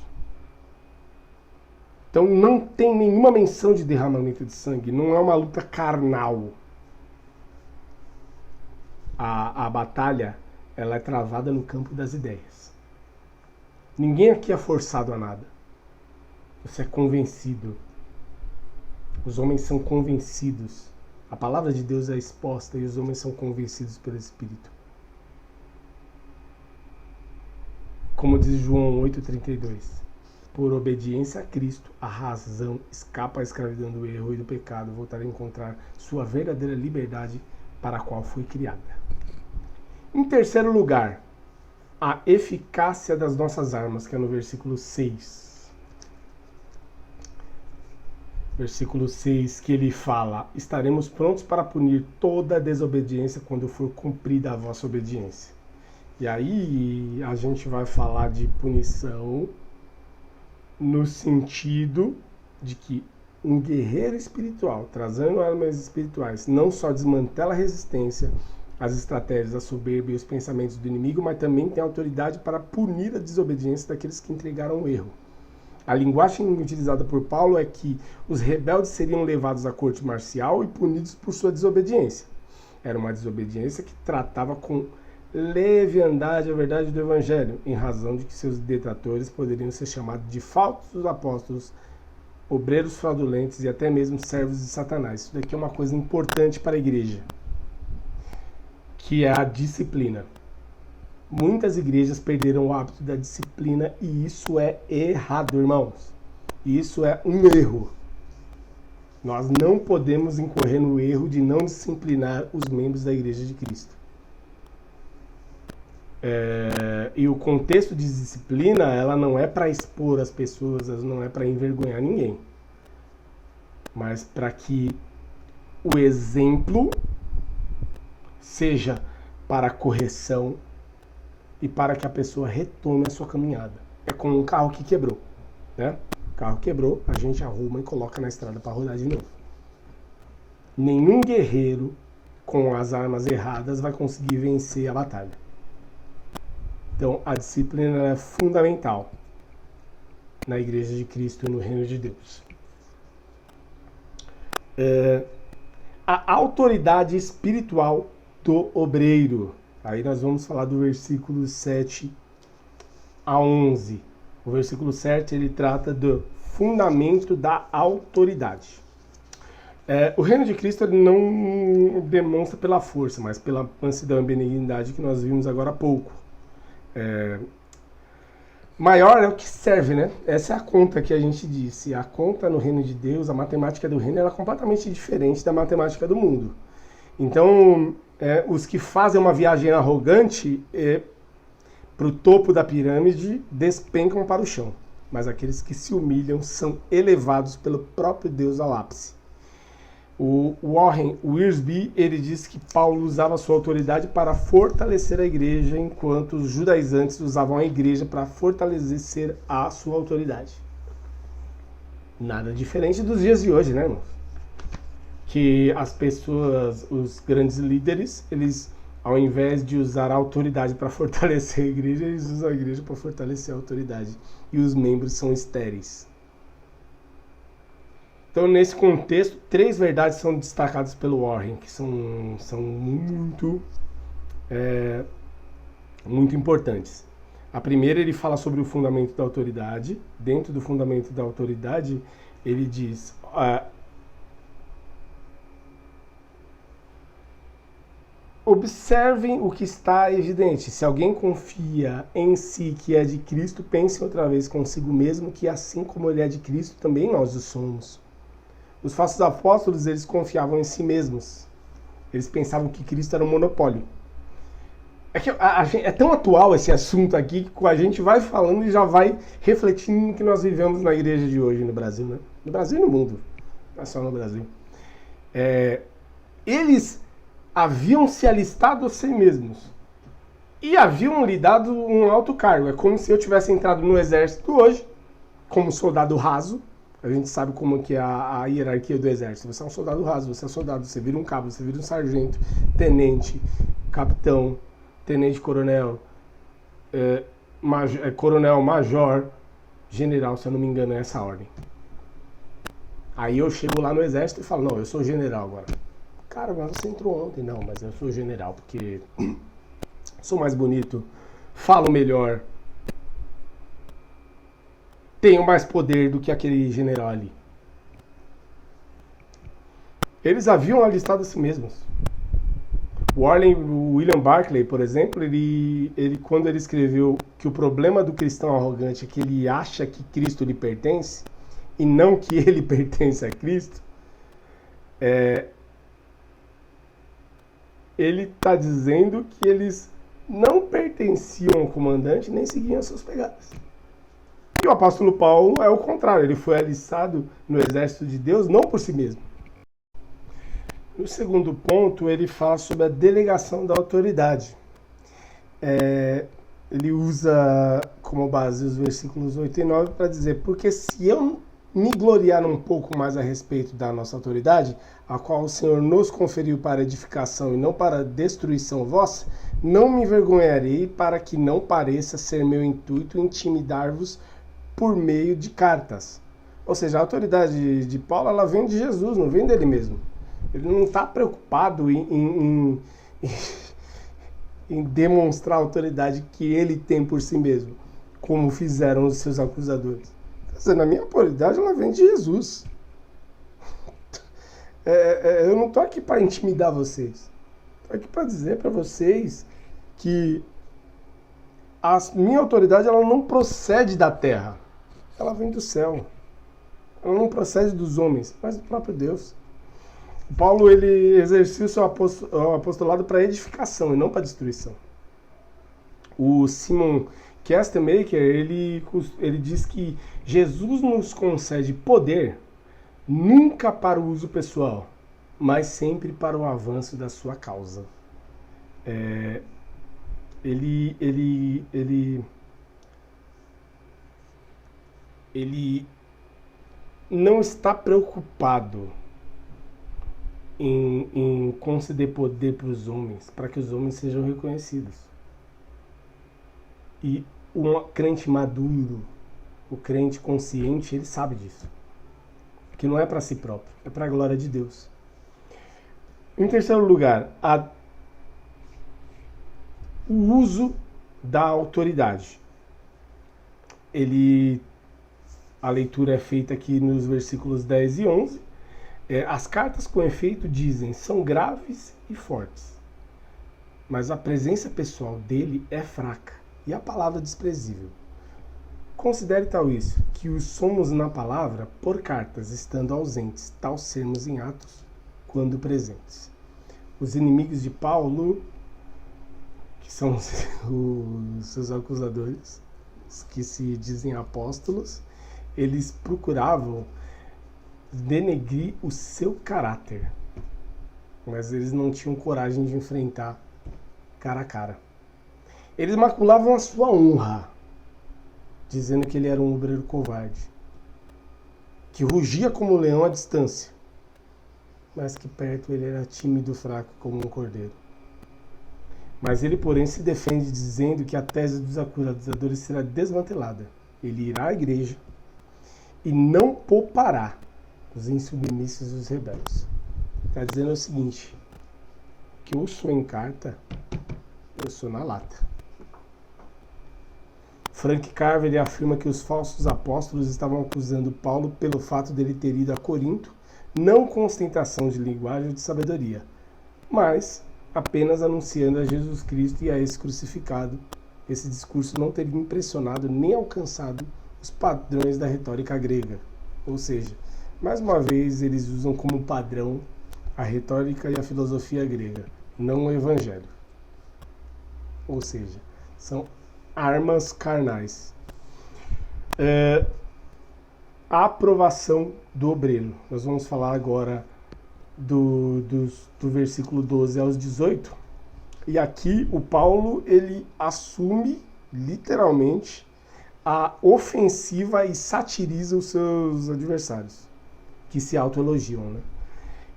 Então não tem nenhuma menção de derramamento de sangue, não é uma luta carnal. A batalha ela é travada no campo das ideias. Ninguém aqui é forçado a nada. Você é convencido. Os homens são convencidos. A palavra de Deus é exposta e os homens são convencidos pelo Espírito. Como diz João 8,32. Por obediência a Cristo, a razão escapa à escravidão do erro e do pecado, voltar a encontrar sua verdadeira liberdade para a qual foi criada. Em terceiro lugar, a eficácia das nossas armas, que é no versículo 6. Versículo 6, que ele fala: estaremos prontos para punir toda a desobediência quando for cumprida a vossa obediência. E aí a gente vai falar de punição no sentido de que um guerreiro espiritual, trazendo armas espirituais, não só desmantela a resistência, as estratégias, a soberba e os pensamentos do inimigo, mas também tem autoridade para punir a desobediência daqueles que entregaram o erro. A linguagem utilizada por Paulo é que os rebeldes seriam levados à corte marcial e punidos por sua desobediência. Era uma desobediência que tratava com leviandade a verdade do Evangelho, em razão de que seus detratores poderiam ser chamados de falsos apóstolos, obreiros fraudulentos e até mesmo servos de Satanás. Isso daqui é uma coisa importante para a igreja, que é a disciplina. Muitas igrejas perderam o hábito da disciplina e isso é errado, irmãos. Isso é um erro. Nós não podemos incorrer no erro de não disciplinar os membros da Igreja de Cristo. E o contexto de disciplina, ela não é para expor as pessoas, ela não é para envergonhar ninguém, mas para que o exemplo seja para correção e para que a pessoa retome a sua caminhada. É como um carro que quebrou, né? O carro quebrou, a gente arruma e coloca na estrada para rodar de novo. Nenhum guerreiro com as armas erradas vai conseguir vencer a batalha. Então, a disciplina é fundamental na Igreja de Cristo e no Reino de Deus. A autoridade espiritual do obreiro. Aí nós vamos falar do versículo 7 a 11. O versículo 7 ele trata do fundamento da autoridade. O reino de Cristo ele não demonstra pela força, mas pela mansidão e benignidade que nós vimos agora há pouco. Maior é o que serve, né? Essa é a conta que a gente disse. A conta no reino de Deus, a matemática do reino, ela é completamente diferente da matemática do mundo. Então, os que fazem uma viagem arrogante para o topo da pirâmide despencam para o chão. Mas aqueles que se humilham são elevados pelo próprio Deus ao ápice. O Warren Wiersbe, ele diz que Paulo usava sua autoridade para fortalecer a igreja, enquanto os judaizantes usavam a igreja para fortalecer a sua autoridade. Nada diferente dos dias de hoje, né, irmãos? Que as pessoas, os grandes líderes, eles, ao invés de usar a autoridade para fortalecer a igreja, eles usam a igreja para fortalecer a autoridade. E os membros são estéreis. Então, nesse contexto, 3 verdades são destacadas pelo Warren, que são muito importantes. A primeira, ele fala sobre o fundamento da autoridade. Dentro do fundamento da autoridade, ele diz... observem o que está evidente. Se alguém confia em si que é de Cristo, pense outra vez consigo mesmo que assim como ele é de Cristo, também nós o somos. Os falsos apóstolos, eles confiavam em si mesmos. Eles pensavam que Cristo era um monopólio. É que é tão atual esse assunto aqui que a gente vai falando e já vai refletindo no que nós vivemos na igreja de hoje no Brasil, né? No Brasil e no mundo. Não é só no Brasil. Eles haviam se alistado a si mesmos. E haviam lhe dado um alto cargo. É como se eu tivesse entrado no exército hoje, como soldado raso. A gente sabe como que é a hierarquia do exército. Você é um soldado raso, você é soldado, você vira um cabo, você vira um sargento, tenente, capitão, tenente-coronel, coronel, major, general, se eu não me engano, é essa ordem. Aí eu chego lá no exército e falo, não, eu sou general agora. Cara, mas você entrou ontem. Não, mas eu sou general porque sou mais bonito, falo melhor, tenho mais poder do que aquele general ali. Eles haviam alistado a si mesmos. O William Barclay, por exemplo, ele quando ele escreveu que o problema do cristão arrogante é que ele acha que Cristo lhe pertence e não que ele pertence a Cristo, ele está dizendo que eles não pertenciam ao comandante nem seguiam as suas pegadas. E o apóstolo Paulo é o contrário, ele foi alistado no exército de Deus não por si mesmo. No segundo ponto, ele fala sobre a delegação da autoridade. Ele usa como base os versículos 8 e 9 para dizer, porque se eu me gloriar um pouco mais a respeito da nossa autoridade, a qual o Senhor nos conferiu para edificação e não para destruição vossa, não me envergonharei para que não pareça ser meu intuito intimidar-vos por meio de cartas. Ou seja, a autoridade de Paulo, ela vem de Jesus, não vem dele mesmo. Ele não está preocupado em demonstrar a autoridade que ele tem por si mesmo, como fizeram os seus acusadores. Na minha autoridade, ela vem de Jesus. Eu não estou aqui para intimidar vocês. Estou aqui para dizer para vocês que a minha autoridade, ela não procede da terra. Ela vem do céu. Ela não procede dos homens, mas do próprio Deus. Paulo, ele exercia o seu apostolado para edificação e não para destruição. O Simon Kistemaker, ele diz que Jesus nos concede poder nunca para o uso pessoal, mas sempre para o avanço da sua causa. Ele não está preocupado em conceder poder para os homens, para que os homens sejam reconhecidos. E um crente maduro, o crente consciente, ele sabe disso. Que não é para si próprio, é para a glória de Deus. Em terceiro lugar, o uso da autoridade. A leitura é feita aqui nos versículos 10 e 11. As cartas com efeito dizem, são graves e fortes, mas a presença pessoal dele é fraca e a palavra desprezível. Considere tal isso, que os somos na palavra por cartas, estando ausentes, tal sermos em atos, quando presentes. Os inimigos de Paulo, que são os seus acusadores, os que se dizem apóstolos, eles procuravam denegrir o seu caráter. Mas eles não tinham coragem de enfrentar cara a cara. Eles maculavam a sua honra, dizendo que ele era um obreiro covarde, que rugia como um leão à distância, mas que perto ele era tímido e fraco como um cordeiro. Mas ele, porém, se defende dizendo que a tese dos acusadores será desmantelada. Ele irá à igreja e não poupará os insubmissos e os rebeldes. Está dizendo o seguinte, que eu sou em carta, eu sou na lata. Frank Carver ele afirma que os falsos apóstolos estavam acusando Paulo pelo fato dele ter ido a Corinto, não com ostentação de linguagem ou de sabedoria, mas apenas anunciando a Jesus Cristo e a esse crucificado. Esse discurso não teria impressionado nem alcançado os padrões da retórica grega. Ou seja, mais uma vez eles usam como padrão a retórica e a filosofia grega, não o evangelho. Ou seja, são armas carnais. A aprovação do obreiro. Nós vamos falar agora do versículo 12 aos 18. E aqui o Paulo ele assume literalmente a ofensiva e satiriza os seus adversários, que se autoelogiam, né?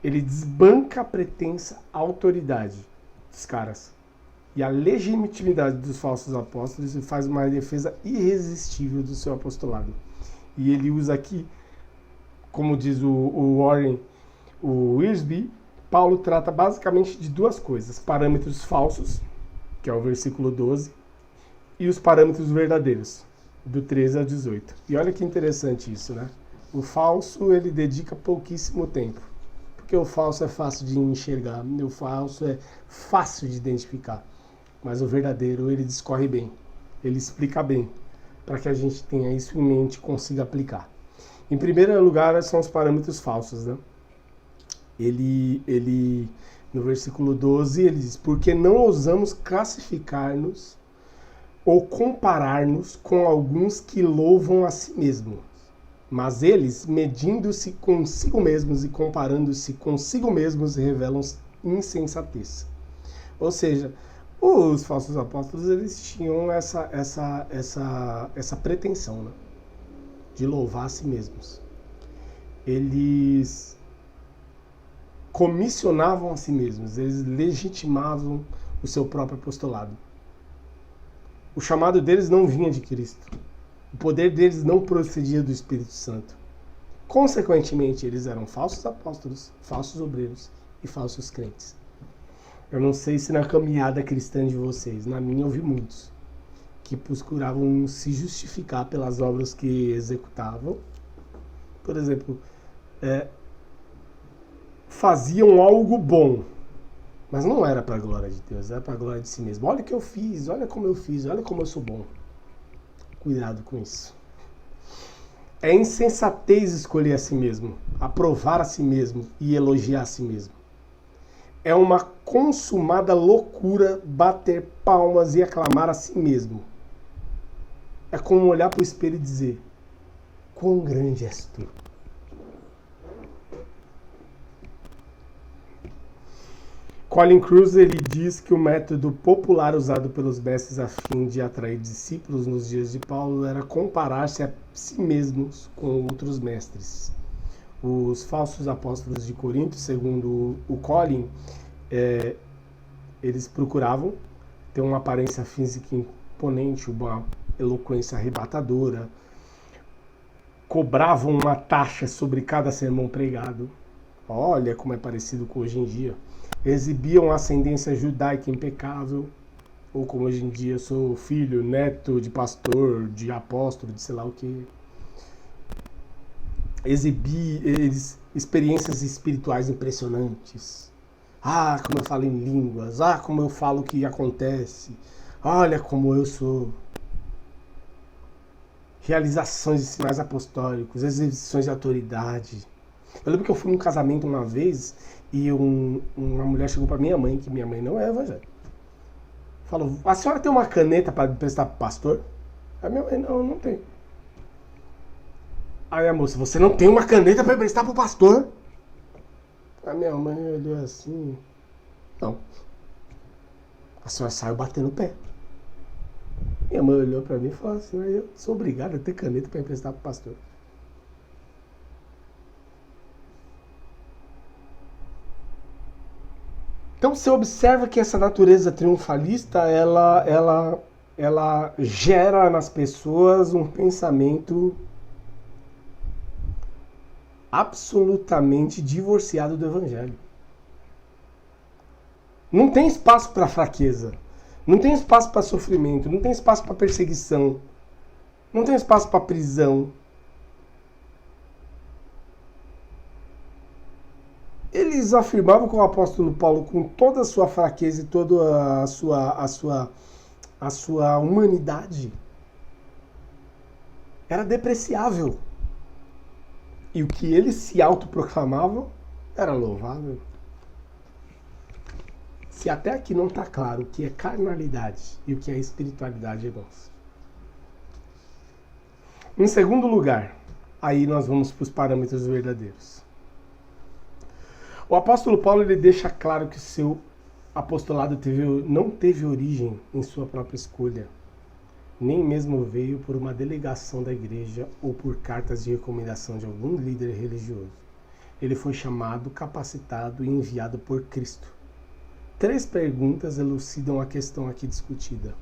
Ele desbanca a pretensa autoridade dos caras e a legitimidade dos falsos apóstolos e faz uma defesa irresistível do seu apostolado. E ele usa aqui, como diz o Warren, o Wiersbe, Paulo trata basicamente de duas coisas: parâmetros falsos, que é o versículo 12, e os parâmetros verdadeiros, do 13 ao 18. E olha que interessante isso, né? O falso, ele dedica pouquíssimo tempo, porque o falso é fácil de enxergar, o falso é fácil de identificar, mas o verdadeiro, ele discorre bem, ele explica bem, para que a gente tenha isso em mente e consiga aplicar. Em primeiro lugar, são os parâmetros falsos, né? Ele no versículo 12, ele diz: porque não ousamos classificar-nos ou comparar-nos com alguns que louvam a si mesmos, mas eles, medindo-se consigo mesmos e comparando-se consigo mesmos, revelam insensatez. Ou seja, os falsos apóstolos, eles tinham essa pretensão, né, de louvar a si mesmos. Eles comissionavam a si mesmos, eles legitimavam o seu próprio apostolado. O chamado deles não vinha de Cristo. O poder deles não procedia do Espírito Santo. Consequentemente, eles eram falsos apóstolos, falsos obreiros e falsos crentes. Eu não sei se na caminhada cristã de vocês, na minha eu vi muitos que procuravam se justificar pelas obras que executavam. Por exemplo, faziam algo bom, mas não era para a glória de Deus, era para a glória de si mesmo. Olha o que eu fiz, olha como eu fiz, olha como eu sou bom. Cuidado com isso. É insensatez escolher a si mesmo, aprovar a si mesmo e elogiar a si mesmo. É uma consumada loucura bater palmas e aclamar a si mesmo. É como olhar para o espelho e dizer: quão grande és tu. Colin Kruse ele diz que o método popular usado pelos mestres a fim de atrair discípulos nos dias de Paulo era comparar-se a si mesmos com outros mestres. Os falsos apóstolos de Corinto, segundo o Colin, eles procuravam ter uma aparência física imponente, uma eloquência arrebatadora, cobravam uma taxa sobre cada sermão pregado. Olha como é parecido com hoje em dia. Exibiam ascendência judaica impecável, ou como hoje em dia, sou filho, neto de pastor, de apóstolo, de sei lá o que. Experiências espirituais impressionantes. Ah, como eu falo em línguas, ah, como eu falo o que acontece, olha como eu sou. Realizações de sinais apostólicos, exibições de autoridade. Eu lembro que eu fui num casamento uma vez e uma mulher chegou para minha mãe, que minha mãe não é evangélica. Falou: a senhora tem uma caneta para emprestar para o pastor? A minha mãe: não tem. Aí a moça, você não tem uma caneta para emprestar pro pastor? A minha mãe olhou assim, não. A senhora saiu batendo o pé. Minha mãe olhou para mim e falou assim, eu sou obrigado a ter caneta para emprestar pro pastor. Então você observa que essa natureza triunfalista, ela gera nas pessoas um pensamento absolutamente divorciado do evangelho. Não tem espaço para fraqueza, não tem espaço para sofrimento, não tem espaço para perseguição, não tem espaço para prisão. Eles afirmavam que o apóstolo Paulo, com toda a sua fraqueza e toda a sua humanidade, era depreciável. E o que eles se autoproclamavam era louvável. Se até aqui não está claro o que é carnalidade e o que é espiritualidade, irmãos. Em segundo lugar, aí nós vamos para os parâmetros verdadeiros. O apóstolo Paulo ele deixa claro que o seu apostolado não teve origem em sua própria escolha, nem mesmo veio por uma delegação da igreja ou por cartas de recomendação de algum líder religioso. Ele foi chamado, capacitado e enviado por Cristo. 3 perguntas elucidam a questão aqui discutida.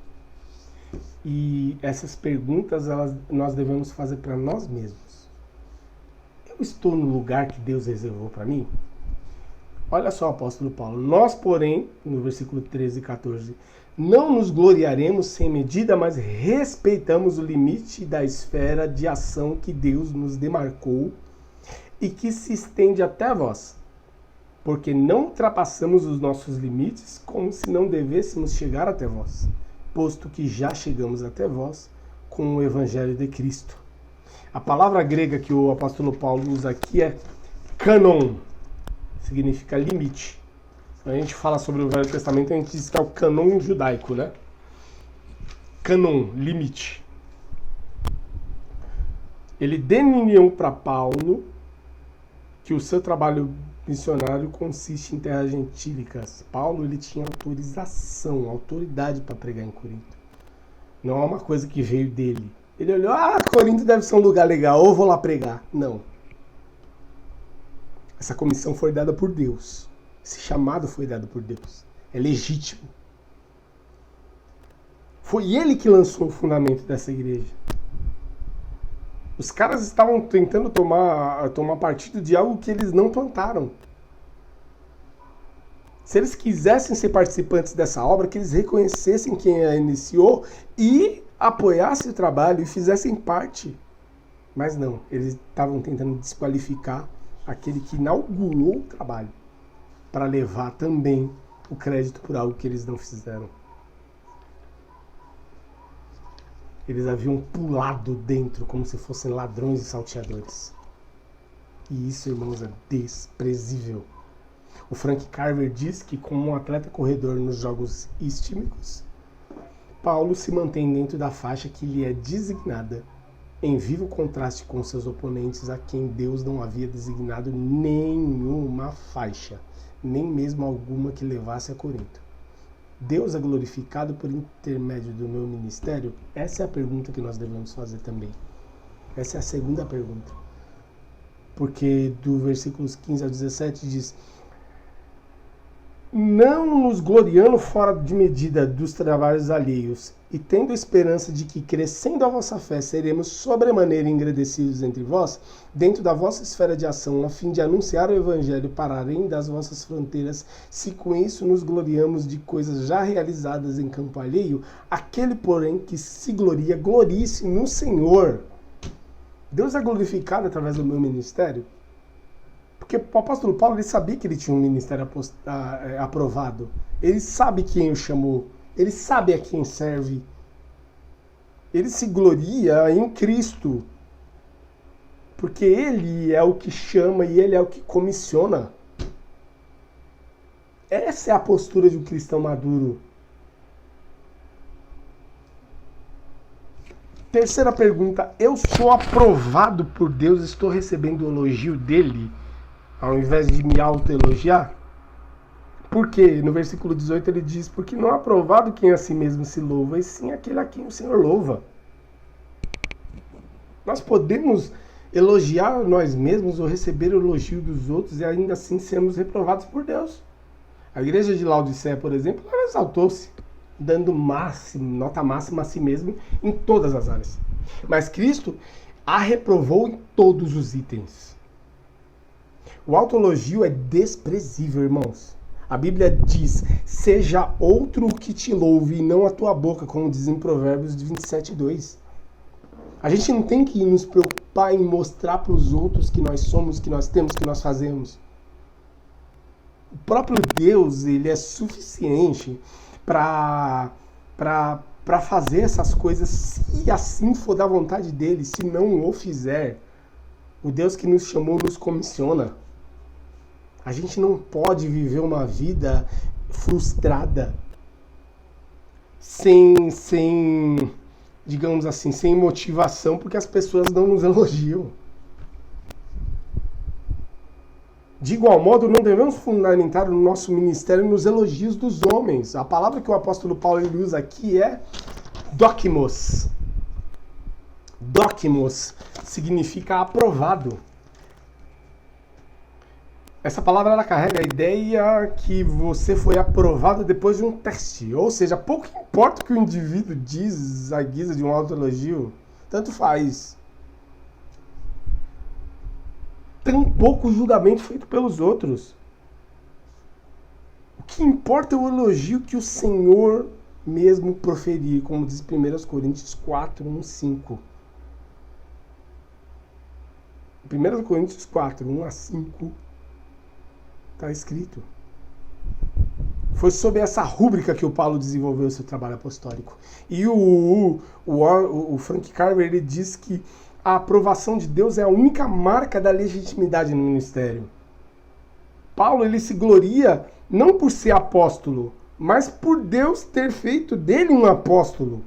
E essas perguntas nós devemos fazer para nós mesmos. Eu estou no lugar que Deus reservou para mim? Olha só, apóstolo Paulo. Nós, porém, no versículo 13 e 14, não nos gloriaremos sem medida, mas respeitamos o limite da esfera de ação que Deus nos demarcou e que se estende até vós. Porque não ultrapassamos os nossos limites como se não devêssemos chegar até vós, posto que já chegamos até vós com o Evangelho de Cristo. A palavra grega que o apóstolo Paulo usa aqui é canon, significa limite. Quando a gente fala sobre o Velho Testamento, a gente diz que é o canon judaico, né? Canon, limite. Ele delineou para Paulo que o seu trabalho missionário consiste em terras gentílicas. Paulo ele tinha autorização, autoridade para pregar em Corinto. Não é uma coisa que veio dele. Ele olhou, Corinto deve ser um lugar legal, eu vou lá pregar. Não. Essa comissão foi dada por Deus. Esse chamado foi dado por Deus. É legítimo. Foi ele que lançou o fundamento dessa igreja. Os caras estavam tentando tomar partido de algo que eles não plantaram. Se eles quisessem ser participantes dessa obra, que eles reconhecessem quem a iniciou e apoiassem o trabalho e fizessem parte. Mas não, eles estavam tentando desqualificar aquele que inaugurou o trabalho para levar também o crédito por algo que eles não fizeram. Eles haviam pulado dentro como se fossem ladrões e salteadores. E isso, irmãos, é desprezível. O Frank Carver diz que, como um atleta corredor nos jogos istímicos, Paulo se mantém dentro da faixa que lhe é designada, em vivo contraste com seus oponentes a quem Deus não havia designado nenhuma faixa, nem mesmo alguma que levasse a Corinto. Deus é glorificado por intermédio do meu ministério? Essa é a pergunta que nós devemos fazer também. Essa é a segunda pergunta. Porque do versículos 15 ao 17 diz: não nos gloriando fora de medida dos trabalhos alheios, e tendo a esperança de que, crescendo a vossa fé, seremos sobremaneira engrandecidos entre vós, dentro da vossa esfera de ação, a fim de anunciar o Evangelho para além das vossas fronteiras, se com isso nos gloriamos de coisas já realizadas em campo alheio, aquele, porém, que se gloria, glorie-se no Senhor. Deus é glorificado através do meu ministério? Porque o apóstolo Paulo ele sabia que ele tinha um ministério aprovado. Ele sabe quem o chamou. Ele sabe a quem serve. Ele se gloria em Cristo. Porque ele é o que chama e ele é o que comissiona. Essa é a postura de um cristão maduro. Terceira pergunta, eu sou aprovado por Deus, estou recebendo o elogio dele, ao invés de me autoelogiar? Porque no versículo 18 ele diz, porque não é aprovado quem a si mesmo se louva, e sim aquele a quem o Senhor louva. Nós podemos elogiar nós mesmos ou receber o elogio dos outros e ainda assim sermos reprovados por Deus. A igreja de Laodiceia, por exemplo, ela exaltou-se, dando nota máxima a si mesmo em todas as áreas. Mas Cristo a reprovou em todos os itens. O autoelogio é desprezível, irmãos. A Bíblia diz, seja outro o que te louve e não a tua boca, como diz em Provérbios 27:2. A gente não tem que nos preocupar em mostrar para os outros que nós somos, que nós temos, que nós fazemos. O próprio Deus, ele é suficiente para fazer essas coisas, se assim for da vontade dele. Se não o fizer, o Deus que nos chamou nos comissiona. A gente não pode viver uma vida frustrada, digamos assim, sem motivação, porque as pessoas não nos elogiam. De igual modo, não devemos fundamentar o nosso ministério nos elogios dos homens. A palavra que o apóstolo Paulo ele usa aqui é dokimos. Dokimos significa aprovado. Essa palavra ela carrega a ideia que você foi aprovado depois de um teste. Ou seja, pouco importa o que o indivíduo diz à guisa de um autoelogio, tanto faz. Tão pouco julgamento feito pelos outros. O que importa é o elogio que o Senhor mesmo proferir, como diz 1 Coríntios 4, 1, 5. 1 Coríntios 4, 1 a 5, está escrito. Foi sob essa rúbrica que o Paulo desenvolveu o seu trabalho apostólico. E o Frank Carver ele diz que a aprovação de Deus é a única marca da legitimidade no ministério. Paulo ele se gloria não por ser apóstolo, mas por Deus ter feito dele um apóstolo.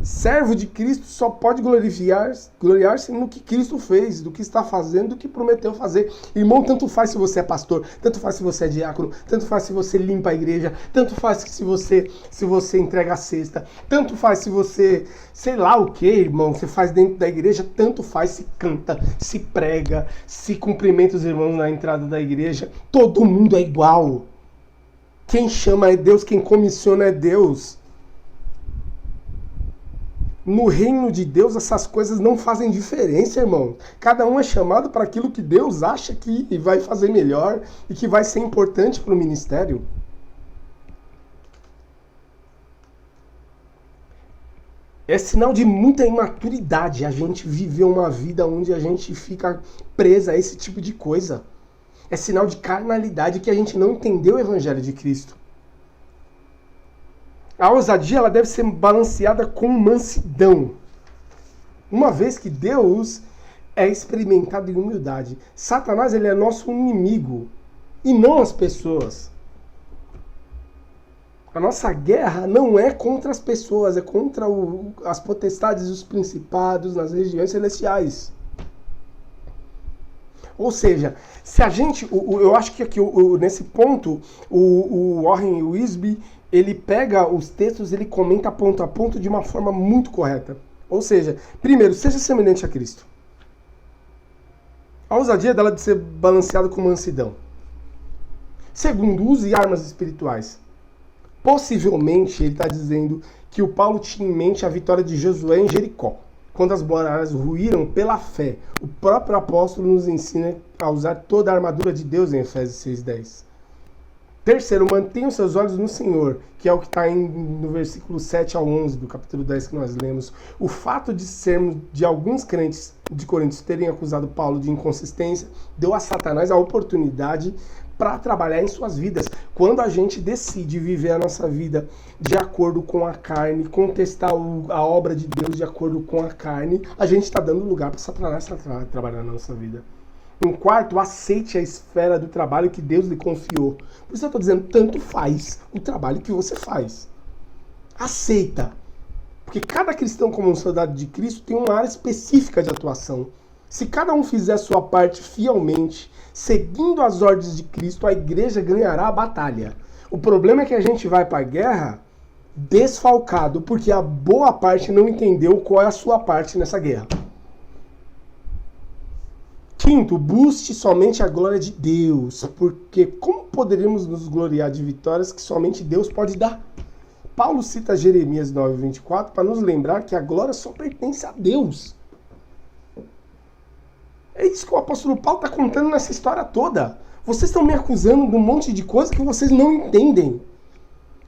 Servo de Cristo só pode gloriar-se no que Cristo fez, do que está fazendo, do que prometeu fazer. Irmão, tanto faz se você é pastor, tanto faz se você é diácono, tanto faz se você limpa a igreja, tanto faz se você entrega a cesta, tanto faz se você, sei lá o que, irmão, você faz dentro da igreja, tanto faz se canta, se prega, se cumprimenta os irmãos na entrada da igreja. Todo mundo é igual. Quem chama é Deus, quem comissiona é Deus. No reino de Deus, essas coisas não fazem diferença, irmão. Cada um é chamado para aquilo que Deus acha que vai fazer melhor e que vai ser importante para o ministério. É sinal de muita imaturidade a gente viver uma vida onde a gente fica presa a esse tipo de coisa. É sinal de carnalidade que a gente não entendeu o evangelho de Cristo. A ousadia ela deve ser balanceada com mansidão. Uma vez que Deus é experimentado em humildade. Satanás ele é nosso inimigo e não as pessoas. A nossa guerra não é contra as pessoas, é contra as potestades e os principados nas regiões celestiais. Ou seja, se a gente, eu acho que aqui nesse ponto o Warren Wiersbe ele pega os textos, ele comenta ponto a ponto de uma forma muito correta. Ou seja, primeiro, seja semelhante a Cristo. A ousadia dela de ser balanceada com mansidão. Segundo, use armas espirituais. Possivelmente, ele está dizendo que o Paulo tinha em mente a vitória de Josué em Jericó. Quando as muralhas ruíram pela fé, o próprio apóstolo nos ensina a usar toda a armadura de Deus em Efésios 6:10. Terceiro, mantenha os seus olhos no Senhor, que é o que está no versículo 7 ao 11 do capítulo 10 que nós lemos. O fato de alguns crentes de Coríntios terem acusado Paulo de inconsistência deu a Satanás a oportunidade para trabalhar em suas vidas. Quando a gente decide viver a nossa vida de acordo com a carne, contestar a obra de Deus de acordo com a carne, a gente está dando lugar para Satanás trabalhar na nossa vida. Em quarto, aceite a esfera do trabalho que Deus lhe confiou. Por isso eu estou dizendo, tanto faz o trabalho que você faz. Aceita. Porque cada cristão, como um soldado de Cristo, tem uma área específica de atuação. Se cada um fizer a sua parte fielmente, seguindo as ordens de Cristo, a igreja ganhará a batalha. O problema é que a gente vai para a guerra desfalcado, porque a boa parte não entendeu qual é a sua parte nessa guerra. Quinto, busque somente a glória de Deus, porque como poderíamos nos gloriar de vitórias que somente Deus pode dar? Paulo cita Jeremias 9:24 para nos lembrar que a glória só pertence a Deus. É isso que o apóstolo Paulo está contando nessa história toda. Vocês estão me acusando de um monte de coisa que vocês não entendem.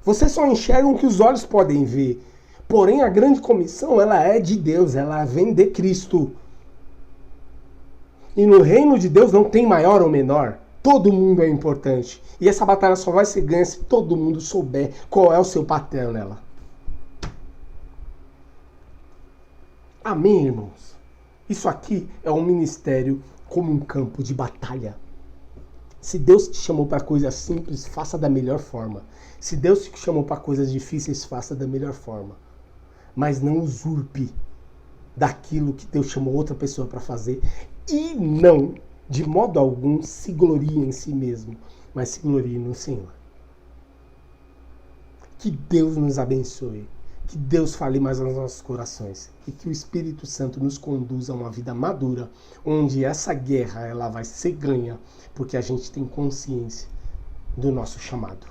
Vocês só enxergam o que os olhos podem ver. Porém, a grande comissão, ela é de Deus, ela vem de Cristo. E no reino de Deus não tem maior ou menor. Todo mundo é importante. E essa batalha só vai ser ganha se todo mundo souber qual é o seu papel nela. Amém, irmãos? Isso aqui é um ministério como um campo de batalha. Se Deus te chamou para coisas simples, faça da melhor forma. Se Deus te chamou para coisas difíceis, faça da melhor forma. Mas não usurpe daquilo que Deus chamou outra pessoa para fazer. E não, de modo algum, se glorie em si mesmo, mas se glorie no Senhor. Que Deus nos abençoe. Que Deus fale mais aos nossos corações. E que o Espírito Santo nos conduza a uma vida madura, onde essa guerra ela vai ser ganha, porque a gente tem consciência do nosso chamado.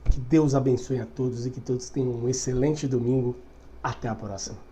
Que Deus abençoe a todos e que todos tenham um excelente domingo. Até a próxima.